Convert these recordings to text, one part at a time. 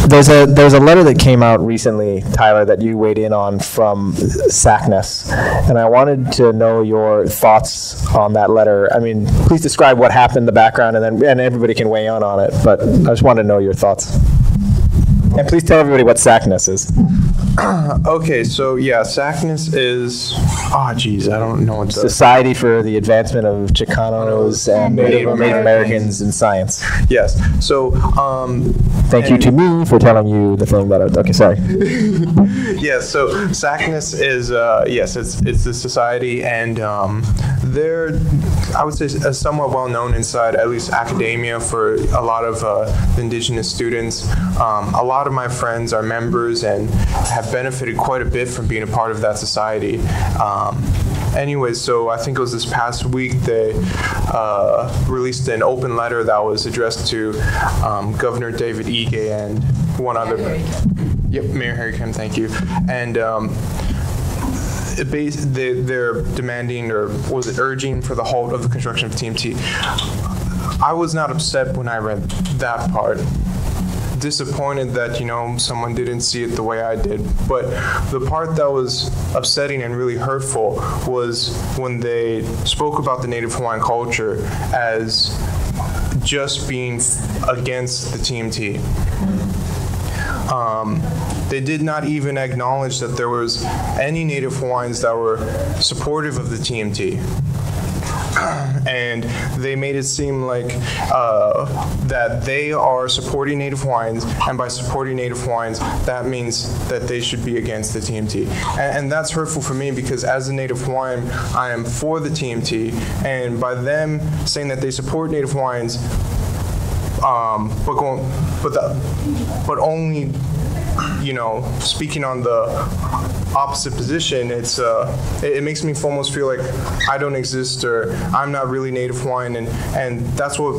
There's a letter that came out recently, Tyler, that you weighed in on from SACNAS, and I wanted to know your thoughts on that letter. I mean, please describe what happened, the background, and everybody can weigh in on it, but I just wanted to know your thoughts. And please tell everybody what SACNAS is. Okay, so yeah, SACNAS is, I don't know what Society for the Advancement of Chicanos and Native Americans in Science. Yes, so thank you to me for telling you the thing that okay, sorry. Yes, so SACNAS is, yes, it's the society, and they're, I would say, somewhat well known inside at least academia for a lot of indigenous students. A lot of my friends are members and have benefited quite a bit from being a part of that society. Anyways, so I think it was this past week they released an open letter that was addressed to Governor David Ige and one other. Yep, Mayor Harry Kim, thank you. And they're demanding, or was it urging, for the halt of the construction of TMT. I was not upset when I read that part. Disappointed that, you know, someone didn't see it the way I did. But the part that was upsetting and really hurtful was when they spoke about the Native Hawaiian culture as just being against the TMT. They did not even acknowledge that there was any Native Hawaiians that were supportive of the TMT. And they made it seem like that they are supporting Native Hawaiians, and by supporting Native Hawaiians, that means that they should be against the TMT. And that's hurtful for me, because as a Native Hawaiian, I am for the TMT, and by them saying that they support Native Hawaiians, but only, you know, speaking on the opposite position, it makes me almost feel like I don't exist, or I'm not really Native Hawaiian, and that's what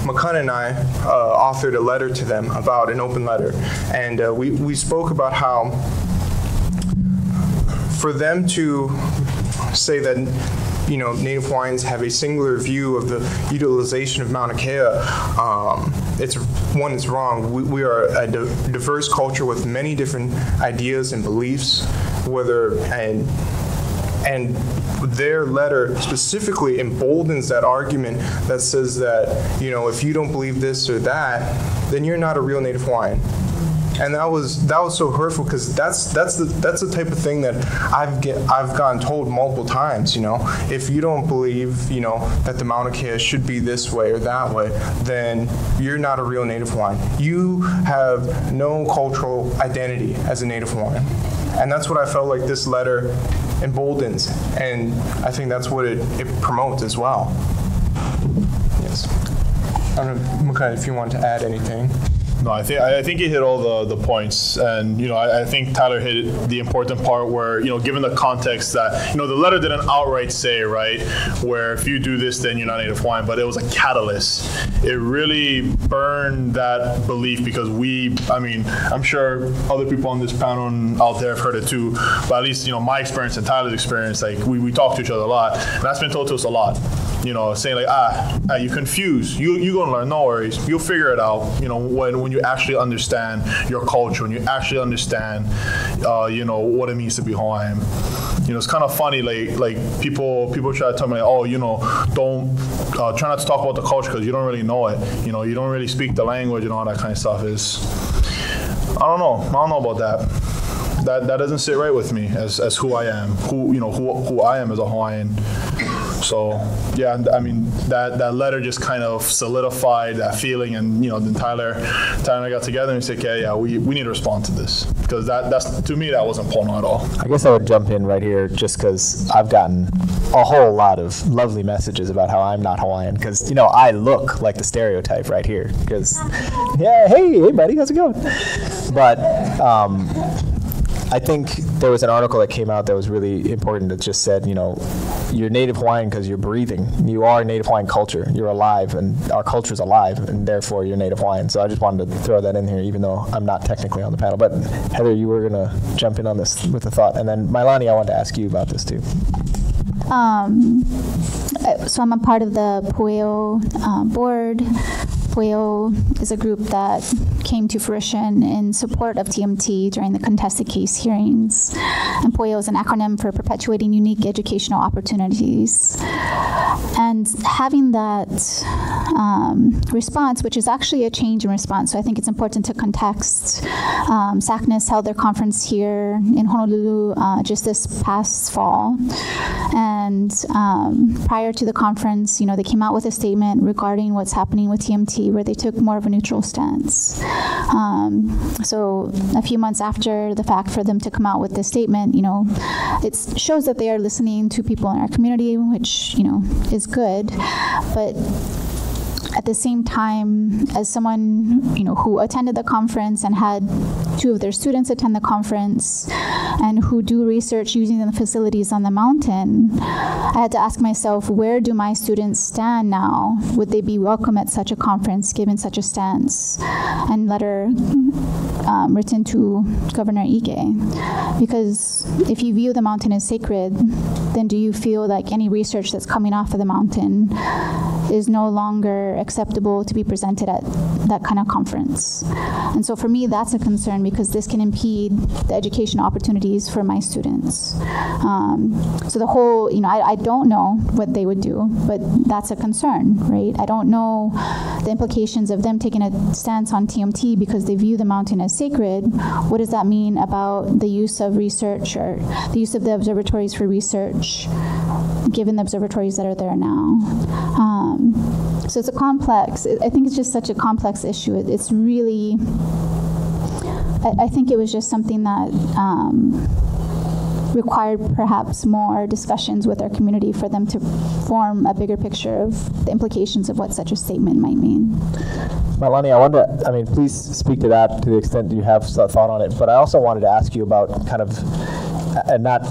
Makana and I authored a letter to them about, an open letter, and we spoke about how for them to say that, you know, Native Hawaiians have a singular view of the utilization of Mauna Kea, it's wrong. We are a diverse culture with many different ideas and beliefs, and their letter specifically emboldens that argument that says that, you know, if you don't believe this or that, then you're not a real Native Hawaiian. And that was so hurtful, because that's the type of thing that I've gotten told multiple times. You know, if you don't believe, you know, that the Mauna Kea should be this way or that way, then you're not a real Native Hawaiian. You have no cultural identity as a Native Hawaiian, and that's what I felt like this letter emboldens, and I think that's what it promotes as well. Yes. I don't know, Makai, if you want to add anything. No, I think you hit all the points, and you know, I think Tyler hit the important part where, you know, given the context that, you know, the letter didn't outright say, right, where if you do this then you're not Native Hawaiian, but it was a catalyst. It really burned that belief, because I mean, I'm sure other people on this panel and out there have heard it too, but at least, you know, my experience and Tyler's experience, like we talk to each other a lot, and that's been told to us a lot. You know, saying like, you're confused. You're gonna learn, no worries. You'll figure it out. You know, when you actually understand your culture, when you actually understand, you know, what it means to be Hawaiian. You know, it's kind of funny, like people try to tell me, like, oh, you know, don't try not to talk about the culture because you don't really know it. You know, you don't really speak the language and all that kind of stuff. I don't know about that. That doesn't sit right with me as who I am, who I am as a Hawaiian. So yeah, I mean, that letter just kind of solidified that feeling, and you know, then Tyler and I got together and said, okay, yeah, we need to respond to this, because that's, to me, that wasn't porno at all. I guess I would jump in right here just because I've gotten a whole lot of lovely messages about how I'm not Hawaiian, because, you know, I look like the stereotype right here, because yeah, hey buddy, how's it going? But I think there was an article that came out that was really important that just said, you know, you're Native Hawaiian because you're breathing. You are Native Hawaiian culture. You're alive, and our culture's alive, and therefore you're Native Hawaiian. So I just wanted to throw that in here, even though I'm not technically on the panel. But Heather, you were going to jump in on this with a thought. And then Mailani, I wanted to ask you about this too. So I'm a part of the Pueo board. Pueo is a group that came to fruition in support of TMT during the contested case hearings. And POYO is an acronym for Perpetuating Unique Educational Opportunities. And having that response, which is actually a change in response, so I think it's important to context. SACNAS held their conference here in Honolulu just this past fall. And prior to the conference, they came out with a statement regarding what's happening with TMT, where they took more of a neutral stance. So a few months after the fact, for them to come out with this statement, it shows that they are listening to people in our community, which, is good. But at the same time, as someone, who attended the conference and had 2 of their students attend the conference and who do research using the facilities on the mountain, I had to ask myself, where do my students stand now? Would they be welcome at such a conference, given such a stance? And letter written to Governor Ige. Because if you view the mountain as sacred, then do you feel like any research that's coming off of the mountain is no longer acceptable to be presented at that kind of conference? And so for me, that's a concern, because this can impede the education opportunities for my students. So the whole, I don't know what they would do, but that's a concern, right? I don't know the implications of them taking a stance on TMT because they view the mountain as sacred. What does that mean about the use of research or the use of the observatories for research, given the observatories that are there now? So it's a complex, I think it's just such a complex issue. It's really, I think it was just something that required perhaps more discussions with our community for them to form a bigger picture of the implications of what such a statement might mean. Malani, please speak to that to the extent you have a thought on it, but I also wanted to ask you about kind of, and not,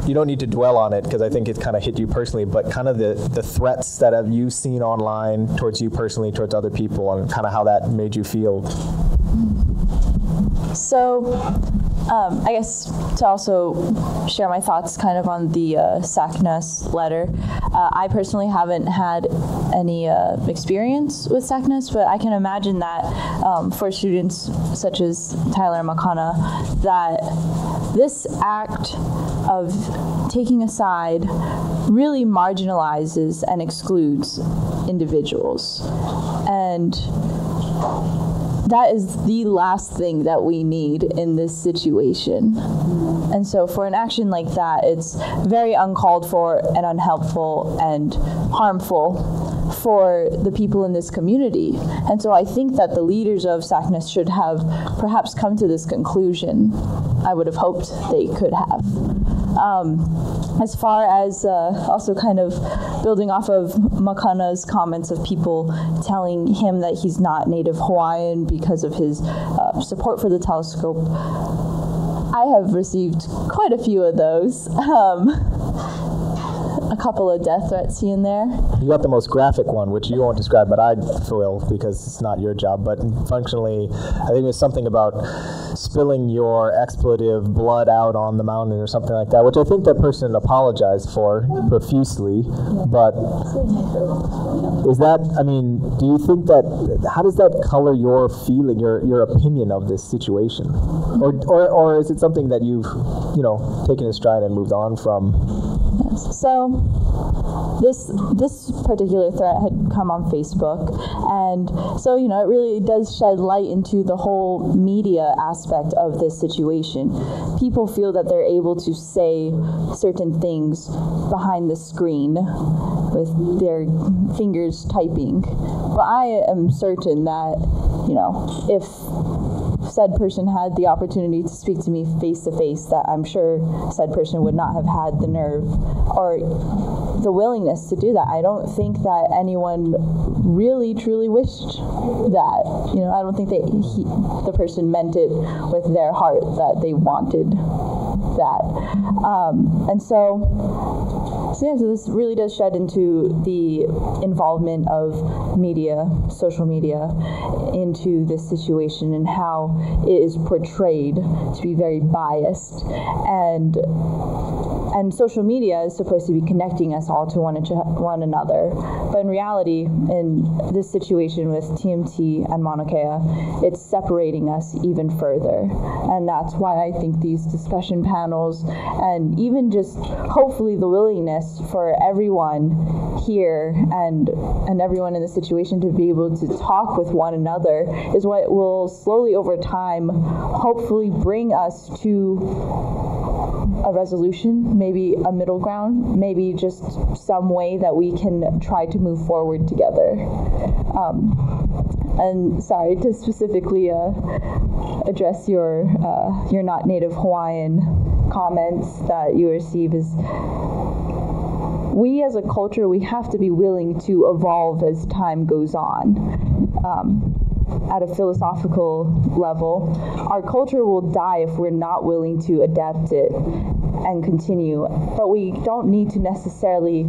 you don't need to dwell on it because I think it kind of hit you personally, but kind of the threats that have you seen online towards you personally, towards other people, and kind of how that made you feel. So, I guess to also share my thoughts kind of on the SACNAS letter. I personally haven't had any experience with SACNAS, but I can imagine that for students such as Tyler and Makana, that this act of taking a side really marginalizes and excludes individuals. And that is the last thing that we need in this situation. And so for an action like that, it's very uncalled for and unhelpful and harmful for the people in this community. And so I think that the leaders of SACNAS should have perhaps come to this conclusion. I would have hoped they could have. As far as also kind of building off of Makana's comments of people telling him that he's not Native Hawaiian because of his support for the telescope, I have received quite a few of those. A couple of death threats here and there. You got the most graphic one, which you won't describe, but I will because it's not your job. But functionally, I think it was something about spilling your expletive blood out on the mountain or something like that, which I think that person apologized for profusely. Yeah. But is that, do you think that, how does that color your feeling, your opinion of this situation? Or is it something that you've, taken a stride and moved on from? So this particular threat had come on Facebook, and so it really does shed light into the whole media aspect of this situation. People feel that they're able to say certain things behind the screen with their fingers typing, but I am certain that if said person had the opportunity to speak to me face to face, that I'm sure said person would not have had the nerve or the willingness to do that. I don't think that anyone really truly wished that. I don't think the person meant it with their heart that they wanted that. And so this really does shed into the involvement of media, social media, into this situation and how it is portrayed to be very biased. And And social media is supposed to be connecting us all to one another. But in reality, in this situation with TMT and Mauna Kea, it's separating us even further. And that's why I think these discussion panels, and even just hopefully the willingness for everyone here and everyone in the situation to be able to talk with one another, is what will slowly over time hopefully bring us to a resolution, maybe a middle ground, maybe just some way that we can try to move forward together. And sorry to specifically address your not native Hawaiian comments that you receive, is we as a culture, we have to be willing to evolve as time goes on. At a philosophical level, our culture will die if we're not willing to adapt it and continue. But we don't need to necessarily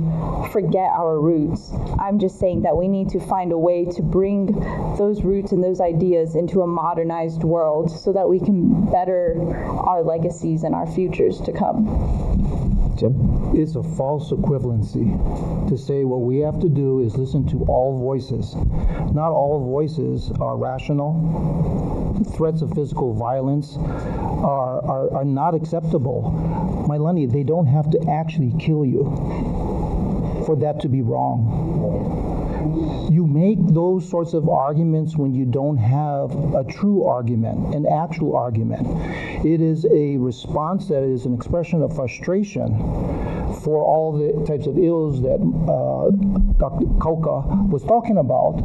forget our roots. I'm just saying that we need to find a way to bring those roots and those ideas into a modernized world so that we can better our legacies and our futures to come. Jim? It's a false equivalency to say what we have to do is listen to all voices. Not all voices are rational. Threats of physical violence are not acceptable. Mailani, they don't have to actually kill you for that to be wrong. You make those sorts of arguments when you don't have a true argument, an actual argument. It is a response that is an expression of frustration for all the types of ills that Dr. Kauka was talking about.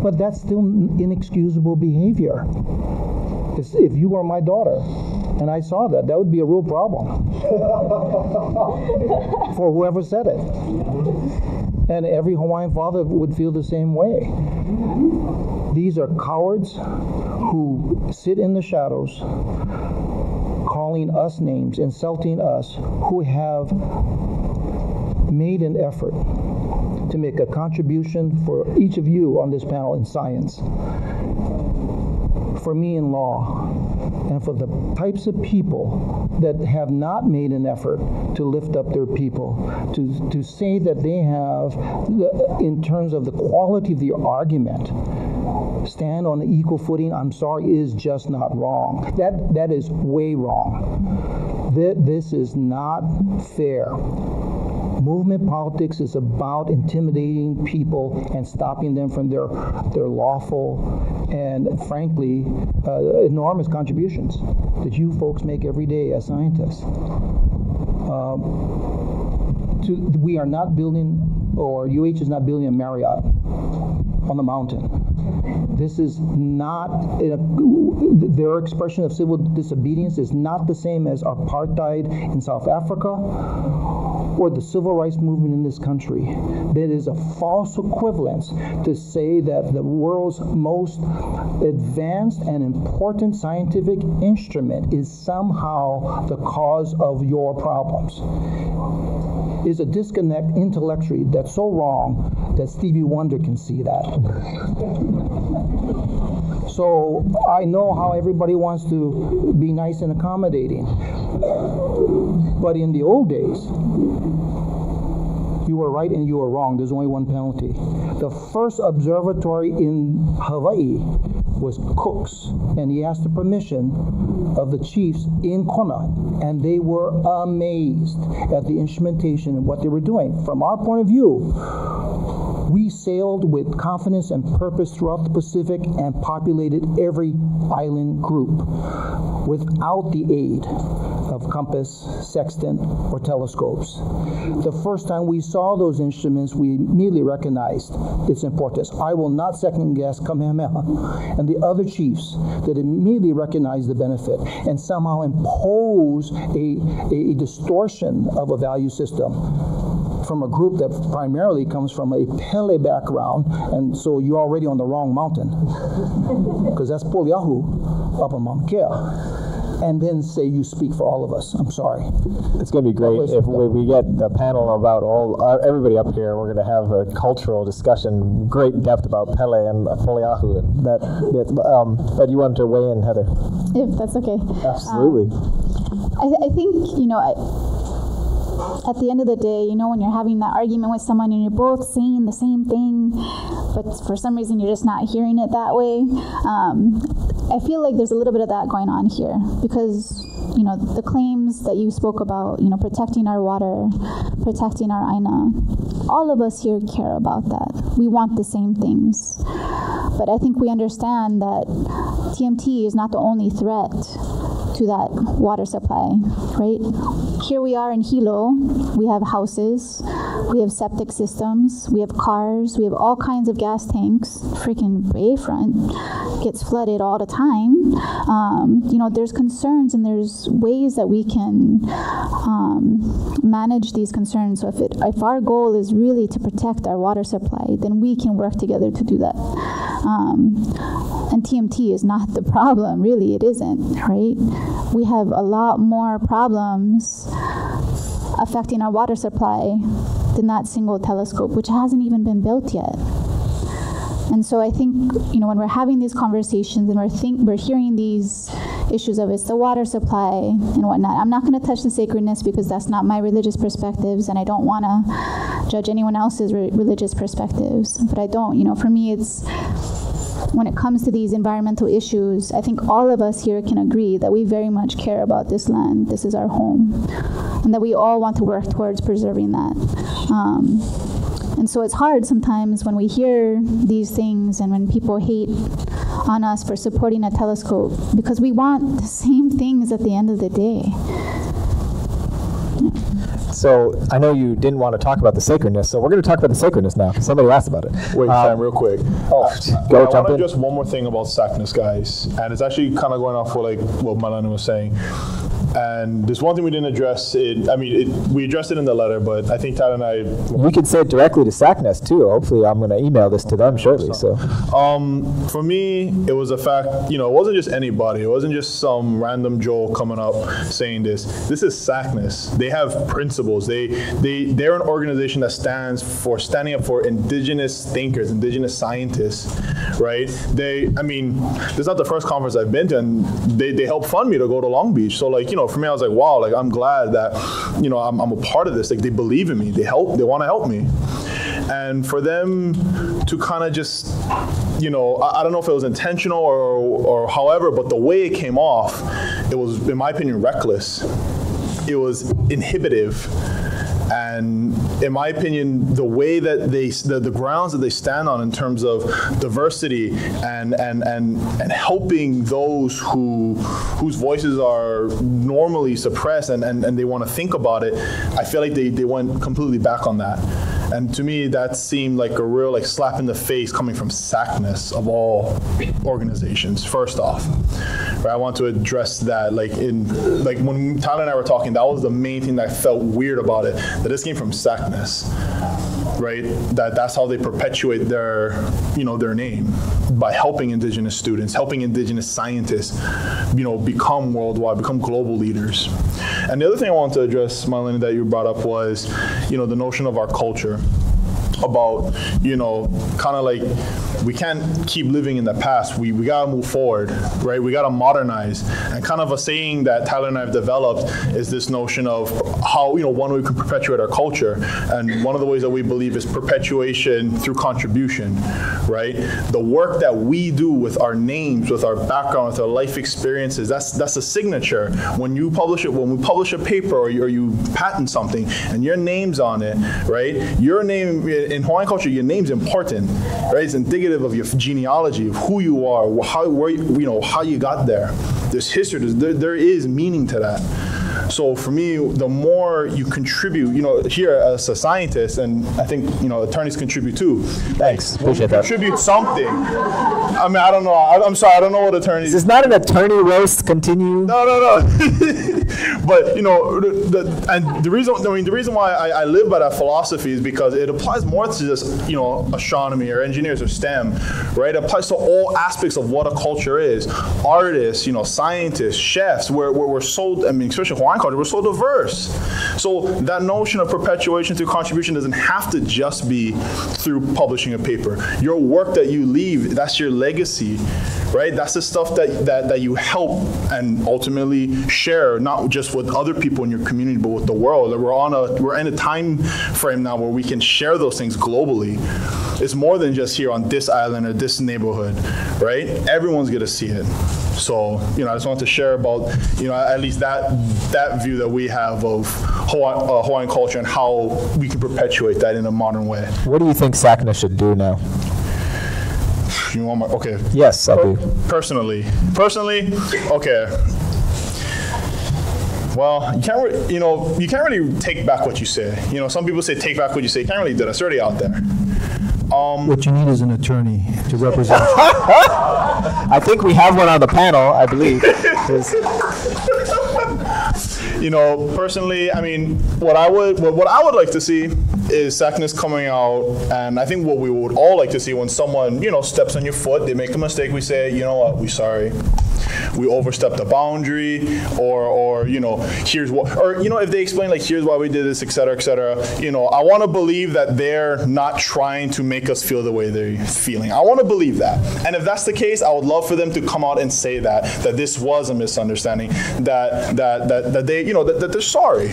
But that's still inexcusable behavior. If you were my daughter and I saw that, that would be a real problem for whoever said it. And every Hawaiian father would feel the same way. These are cowards who sit in the shadows, calling us names, insulting us, who have made an effort to make a contribution for each of you on this panel in science, for me in law, and for the types of people that have not made an effort to lift up their people, to say that they have, in terms of the quality of the argument, stand on an equal footing, I'm sorry, is just not wrong. That is way wrong. This is not fair. Movement politics is about intimidating people and stopping them from their lawful and, frankly, enormous contributions that you folks make every day as scientists. We are not building, or UH is not building a Marriott on the mountain. This is not, their expression of civil disobedience is not the same as apartheid in South Africa or the civil rights movement in this country. That is a false equivalence to say that the world's most advanced and important scientific instrument is somehow the cause of your problems. Is a disconnect intellectually that's so wrong that Stevie Wonder can see that. So I know how everybody wants to be nice and accommodating, but in the old days, you were right and you were wrong. There's only one penalty. The first observatory in Hawaii was Cook's, and he asked the permission of the chiefs in Kona, and they were amazed at the instrumentation and what they were doing. From our point of view, we sailed with confidence and purpose throughout the Pacific and populated every island group without the aid of compass, sextant, or telescopes. The first time we saw those instruments, we immediately recognized its importance. I will not second guess Kamehameha and the other chiefs that immediately recognized the benefit and somehow impose a distortion of a value system from a group that primarily comes from a Pele background, and so you're already on the wrong mountain, because that's Poliahu up on Mauna Kea. And then say you speak for all of us. I'm sorry. It's going to be great if we get the panel about everybody up here. We're going to have a cultural discussion, great depth about Pele and Poliahu. And but you wanted to weigh in, Heather? If that's okay. Absolutely. I think, at the end of the day, when you're having that argument with someone and you're both saying the same thing, but for some reason you're just not hearing it that way, I feel like there's a little bit of that going on here because, the claims that you spoke about, protecting our water, protecting our aina, all of us here care about that. We want the same things. But I think we understand that TMT is not the only threat to that water supply, right? Here we are in Hilo, we have houses, we have septic systems, we have cars, we have all kinds of gas tanks. Freaking bayfront gets flooded all the time. There's concerns and there's ways that we can manage these concerns. So if our goal is really to protect our water supply, then we can work together to do that. And TMT is not the problem, really, it isn't, right? We have a lot more problems affecting our water supply than that single telescope, which hasn't even been built yet. And so I think, when we're having these conversations and we're hearing these issues of it's the water supply and whatnot, I'm not going to touch the sacredness because that's not my religious perspectives, and I don't want to judge anyone else's religious perspectives. But I don't, for me, it's when it comes to these environmental issues, I think all of us here can agree that we very much care about this land. This is our home, and that we all want to work towards preserving that. And so it's hard sometimes when we hear these things and when people hate on us for supporting a telescope, because we want the same things at the end of the day. So I know you didn't want to talk about the sacredness, so we're going to talk about the sacredness now. Somebody asked about it. Wait, Sam, real quick. Go jump in. Just one more thing about SACNAS, guys, and it's actually kind of going off what Malani was saying. And there's one thing we didn't address. We addressed it in the letter, but I think Tyler and I... We could say it directly to SACNAS, too. Hopefully, I'm going to email this to them shortly. So, for me, it was a fact, it wasn't just anybody. It wasn't just some random Joe coming up saying this. This is SACNAS. They have principles. They're an organization that standing up for indigenous thinkers, indigenous scientists, right? This is not the first conference I've been to, and they helped fund me to go to Long Beach. So, for me, I was like, wow, I'm glad that, I'm a part of this. They believe in me. They want to help me. And for them to kind of just, I don't know if it was intentional or however, but the way it came off, it was, in my opinion, reckless. It was inhibitive. And in my opinion, the way that the grounds that they stand on in terms of diversity and helping those whose voices are normally suppressed and they want to think about it, I feel like they went completely back on that. And to me, that seemed like a real slap in the face coming from SACNAS of all organizations, first off. Right, I want to address that. When Tyler and I were talking, that was the main thing that felt weird about it, that this came from SACNAS. Right, that's how they perpetuate their name, by helping indigenous students, helping indigenous scientists, become worldwide, become global leaders. And the other thing I wanted to address, Marlene, that you brought up was, the notion of our culture, about, kind of like, we can't keep living in the past. We gotta move forward, right? We gotta modernize. And kind of a saying that Tyler and I have developed is this notion of how, one way we can perpetuate our culture. And one of the ways that we believe is perpetuation through contribution, right? The work that we do with our names, with our background, with our life experiences, that's a signature. When we publish a paper or you patent something and your name's on it, right? Your name, in Hawaiian culture, your name's important, right? It's indicative of your genealogy, of who you are, how you got there. There's history. There is meaning to that. So for me, the more you contribute, here as a scientist, and I think attorneys contribute too. Thanks, appreciate that. Contribute something. I don't know. I'm sorry, I don't know what attorneys. This is not an attorney roast. Continue. No. But the reason why I live by that philosophy is because it applies more to just astronomy or engineers or STEM, right? It applies to all aspects of what a culture is. Artists, scientists, chefs. We're so, especially Hawaiian Hawaiian culture. We're so diverse. So that notion of perpetuation through contribution doesn't have to just be through publishing a paper. Your work that you leave, that's your legacy, right? That's the stuff that you help and ultimately share, not just with other people in your community, but with the world. We're in a time frame now where we can share those things globally. It's more than just here on this island or this neighborhood, right? Everyone's gonna see it. So, I just wanted to share about, at least that view that we have of Hawaiian culture and how we can perpetuate that in a modern way. What do you think SACNAS should do now? You want my, okay. Yes, I do. Personally, okay. Well, you can't really take back what you say. Some people say take back what you say. You can't really do that. It's already out there. What you need is an attorney to represent. I think we have one on the panel, I believe. Personally, I mean, what I would like to see is SACNAS coming out, and I think what we would all like to see when someone, steps on your foot, they make a mistake, we say, you know what, we're sorry. We overstepped the boundary, or here's what, or if they explain like here's why we did this, et cetera, I want to believe that they're not trying to make us feel the way they're feeling. I want to believe that, and if that's the case, I would love for them to come out and say that this was a misunderstanding, that they that they're sorry,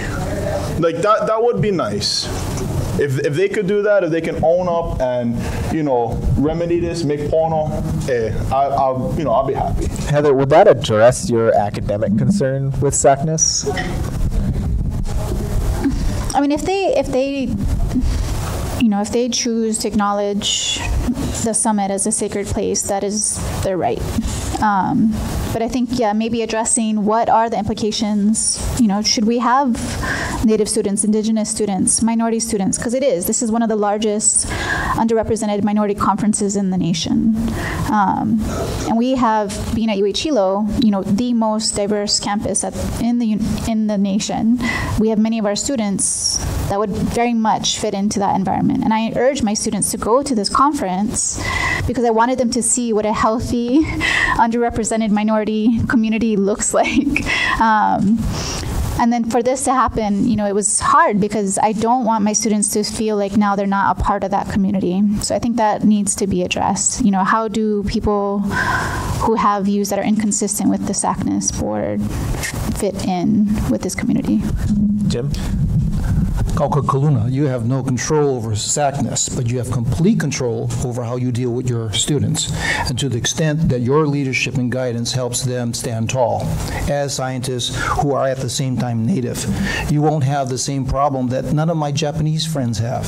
like that would be nice. If they could do that, if they can own up and remedy this, make pono, I'll be happy. Heather, would that address your academic concern with SACNAS? I mean, if they choose to acknowledge the summit as a sacred place, that is their right. But I think, maybe addressing what are the implications, should we have Native students, Indigenous students, minority students, because this is one of the largest underrepresented minority conferences in the nation. And we have, being at UH Hilo, the most diverse campus in the nation. We have many of our students that would very much fit into that environment. And I urge my students to go to this conference because I wanted them to see what a healthy, underrepresented minority community looks like. And then for this to happen, it was hard because I don't want my students to feel like now they're not a part of that community. So I think that needs to be addressed. How do people who have views that are inconsistent with the SACNAS board fit in with this community? Jim? Kaluna, you have no control over SACNAS, but you have complete control over how you deal with your students. And to the extent that your leadership and guidance helps them stand tall as scientists who are at the same time Native, you won't have the same problem that none of my Japanese friends have.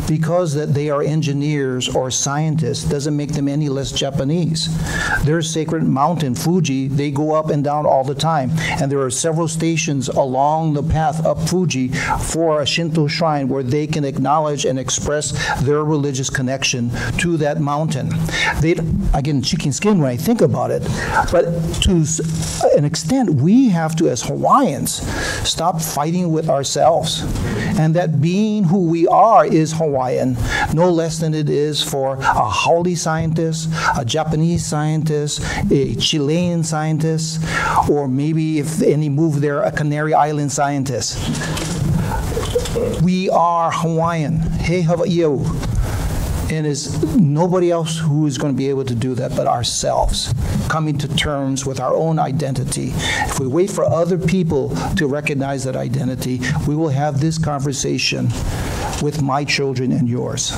Because that they are engineers or scientists doesn't make them any less Japanese. Their sacred mountain, Fuji, they go up and down all the time. And there are several stations along the path up Fuji for a Shinto shrine where they can acknowledge and express their religious connection to that mountain. I get chicken skin when I think about it, but to an extent, we have to, as Hawaiians, stop fighting with ourselves. And that being who we are is Hawaiian, no less than it is for a Haole scientist, a Japanese scientist, a Chilean scientist, or maybe if any move there, a Canary Island scientist. We are Hawaiian. He Hawaii'u. And it's nobody else who is going to be able to do that but ourselves, coming to terms with our own identity. If we wait for other people to recognize that identity, we will have this conversation with my children and yours.